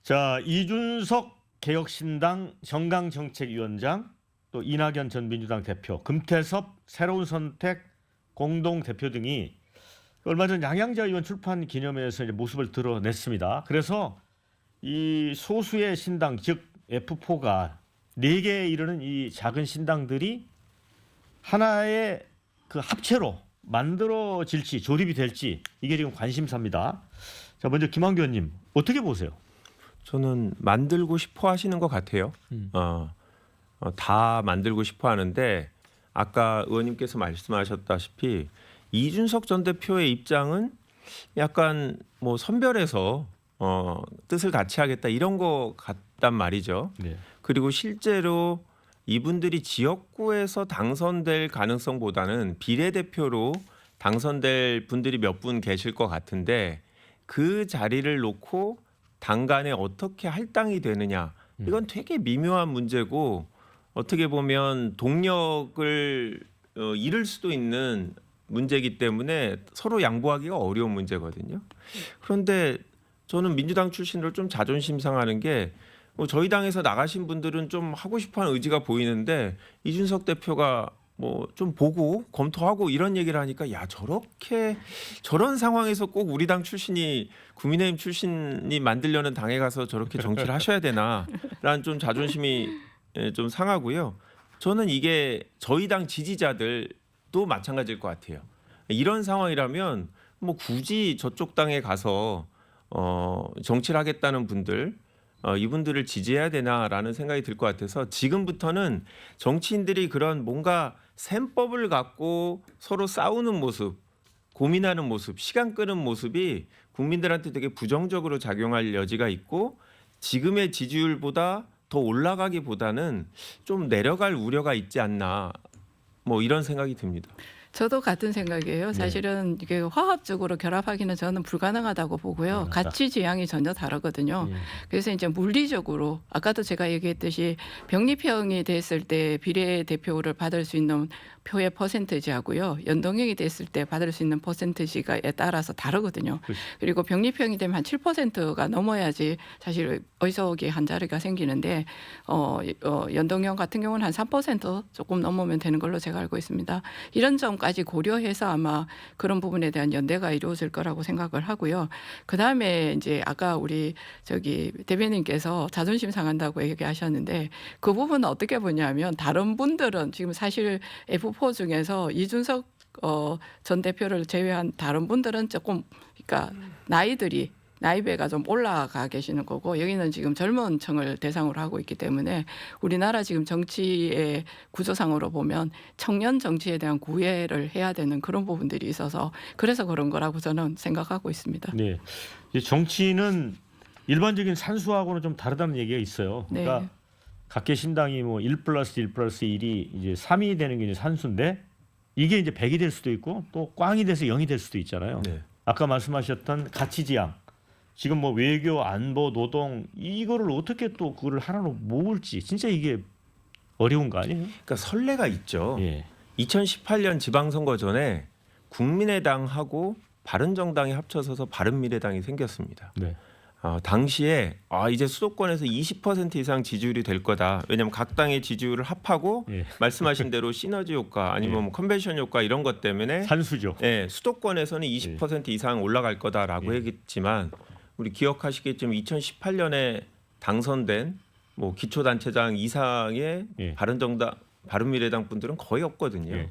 자, 이준석 개혁신당 정강정책위원장, 또 이낙연 전 민주당 대표, 금태섭 새로운 선택 공동대표 등이 얼마 전 양양자 의원 출판 기념회에서 이제 모습을 드러냈습니다. 그래서 이 소수의 신당, 즉 F4가 4개에 이르는 이 작은 신당들이 하나의 그 합체로 만들어질지 조립이 될지 이게 지금 관심사입니다. 자, 먼저 김한규 의원님 어떻게 보세요? 저는 만들고 싶어 하시는 것 같아요. 다 만들고 싶어 하는데 아까 의원님께서 말씀하셨다시피 이준석 전 대표의 입장은 약간 뭐 선별해서 뜻을 같이 하겠다 이런 거 같단 말이죠. 네. 그리고 실제로 이분들이 지역구에서 당선될 가능성보다는 비례대표로 당선될 분들이 몇 분 계실 것 같은데 그 자리를 놓고 당 간에 어떻게 할당이 되느냐 이건 되게 미묘한 문제고 어떻게 보면 동력을 잃을 수도 있는 문제이기 때문에 서로 양보하기가 어려운 문제거든요. 그런데 저는 민주당 출신으로 좀 자존심 상하는 게 저희 당에서 나가신 분들은 좀 하고 싶어하는 의지가 보이는데 이준석 대표가 뭐 좀 보고 검토하고 이런 얘기를 하니까 야 저렇게 저런 상황에서 꼭 우리 당 출신이 국민의힘 출신이 만들려는 당에 가서 저렇게 정치를 하셔야 되나라는 좀 자존심이 좀 상하고요. 저는 이게 저희 당 지지자들도 마찬가지일 것 같아요. 이런 상황이라면 뭐 굳이 저쪽 당에 가서 정치를 하겠다는 분들 이분들을 지지해야 되나라는 생각이 들 것 같아서 지금부터는 정치인들이 그런 뭔가 셈법을 갖고 서로 싸우는 모습, 고민하는 모습, 시간 끄는 모습이 국민들한테 되게 부정적으로 작용할 여지가 있고 지금의 지지율보다 더 올라가기보다는 좀 내려갈 우려가 있지 않나 뭐 이런 생각이 듭니다. 저도 같은 생각이에요. 사실은 이게 화합적으로 결합하기는 저는 불가능하다고 보고요. 가치 지향이 전혀 다르거든요. 그래서 이제 물리적으로 아까도 제가 얘기했듯이 병립형이 됐을 때 비례대표를 받을 수 있는 표의 퍼센트지하고요. 연동형이 됐을 때 받을 수 있는 퍼센트지가에 따라서 다르거든요. 그리고 병립형이 되면 한 7%가 넘어야지 사실 의석이 한 자리가 생기는데 연동형 같은 경우는 한 3% 조금 넘으면 되는 걸로 제가 알고 있습니다. 이런 점까지 고려해서 아마 그런 부분에 대한 연대가 이루어질 거라고 생각을 하고요. 그다음에 이제 아까 우리 대변인께서 자존심 상한다고 얘기하셨는데 그 부분은 어떻게 보냐면 다른 분들은 지금 사실 F4 중에서 이준석 전 대표를 제외한 다른 분들은 조금 그러니까 나이배가 좀 올라가 계시는 거고 여기는 지금 젊은 층을 대상으로 하고 있기 때문에 우리나라 지금 정치의 구조상으로 보면 청년 정치에 대한 구애를 해야 되는 그런 부분들이 있어서 그래서 그런 거라고 저는 생각하고 있습니다. 네. 이 정치는 일반적인 산수하고는 좀 다르다는 얘기가 있어요. 그러니까 네. 각계 신당이 뭐 1+1+1이 이제 3이 되는 게 이제 산수인데 이게 이제 100이 될 수도 있고 또 꽝이 돼서 0이 될 수도 있잖아요. 네. 아까 말씀하셨던 가치지향. 지금 뭐 외교, 안보, 노동 이거를 어떻게 또 그거를 하나로 모을지 진짜 이게 어려운 거 아니에요? 그러니까 선례가 있죠. 예. 2018년 지방선거 전에 국민의당하고 바른정당이 합쳐서서 바른미래당이 생겼습니다. 네. 당시에 이제 수도권에서 20% 이상 지지율이 될 거다. 왜냐하면 각 당의 지지율을 합하고 예. 말씀하신 대로 시너지 효과 아니면 뭐 컨벤션 효과 이런 것 때문에 산수죠. 수도권에서는 20% 이상 올라갈 거다라고 했지만 우리 기억하시겠지만 2018년에 당선된 뭐 기초단체장 이상의 바른정당, 바른미래당 분들은 거의 없거든요.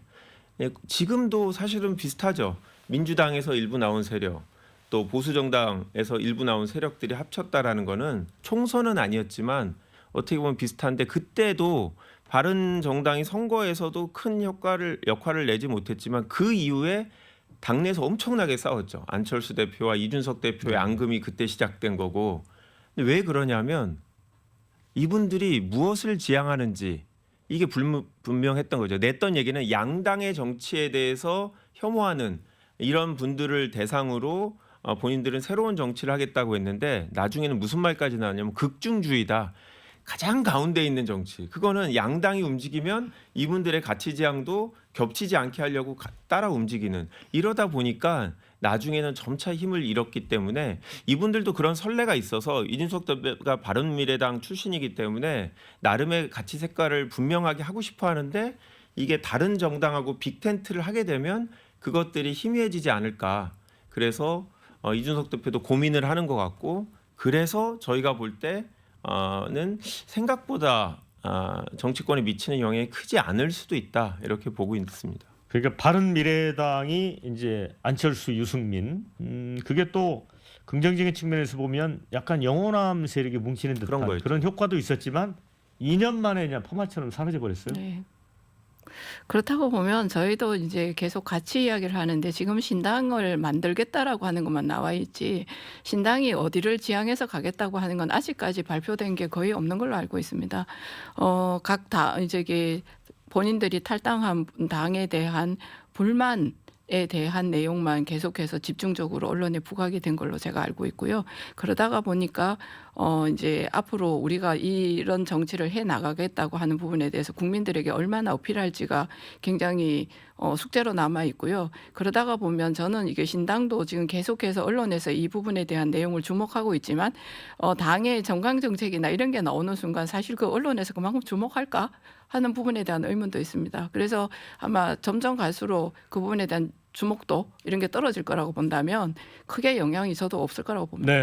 지금도 사실은 비슷하죠. 민주당에서 일부 나온 세력, 또 보수정당에서 일부 나온 세력들이 합쳤다라는 거는 총선은 아니었지만 어떻게 보면 비슷한데 그때도 바른정당이 선거에서도 큰 역할을 내지 못했지만 그 이후에 당내에서 엄청나게 싸웠죠. 안철수 대표와 이준석 대표의 앙금이 그때 시작된 거고. 근데 왜 그러냐면 이분들이 무엇을 지향하는지 이게 분명했던 거죠. 냈던 얘기는 양당의 정치에 대해서 혐오하는 이런 분들을 대상으로 본인들은 새로운 정치를 하겠다고 했는데 나중에는 무슨 말까지 나왔냐면 극중주의다. 가장 가운데 있는 정치. 그거는 양당이 움직이면 이분들의 가치 지향도 겹치지 않게 하려고 따라 움직이는. 이러다 보니까 나중에는 점차 힘을 잃었기 때문에 이분들도 그런 선례가 있어서 이준석 대표가 바른미래당 출신이기 때문에 나름의 가치 색깔을 분명하게 하고 싶어 하는데 이게 다른 정당하고 빅텐트를 하게 되면 그것들이 희미해지지 않을까. 그래서 이준석 대표도 고민을 하는 것 같고 그래서 저희가 볼 때는 생각보다 정치권에 미치는 영향이 크지 않을 수도 있다 이렇게 보고 있습니다. 그러니까 바른미래당이 이제 안철수, 유승민 그게 또 긍정적인 측면에서 보면 약간 영호남 세력이 뭉치는 듯한 그런 거였죠. 그런 효과도 있었지만 2년 만에 그냥 포마처럼 사라져 버렸어요. 네. 그렇다고 보면 저희도 이제 계속 같이 이야기를 하는데 지금 신당을 만들겠다라고 하는 것만 나와 있지 신당이 어디를 지향해서 가겠다고 하는 건 아직까지 발표된 게 거의 없는 걸로 알고 있습니다. 각 당 이제 이게 본인들이 탈당한 당에 대한 불만에 대한 내용만 계속해서 집중적으로 언론에 부각이 된 걸로 제가 알고 있고요. 그러다가 보니까 이제 앞으로 우리가 이런 정치를 해 나가겠다고 하는 부분에 대해서 국민들에게 얼마나 어필할지가 굉장히 숙제로 남아 있고요. 그러다가 보면 저는 이게 신당도 지금 계속해서 언론에서 이 부분에 대한 내용을 주목하고 있지만 당의 정강 정책이나 이런 게 나오는 순간 사실 그 언론에서 그만큼 주목할까 하는 부분에 대한 의문도 있습니다. 그래서 아마 점점 갈수록 그 부분에 대한 주목도 이런 게 떨어질 거라고 본다면 크게 영향이 저도 없을 거라고 봅니다. 네.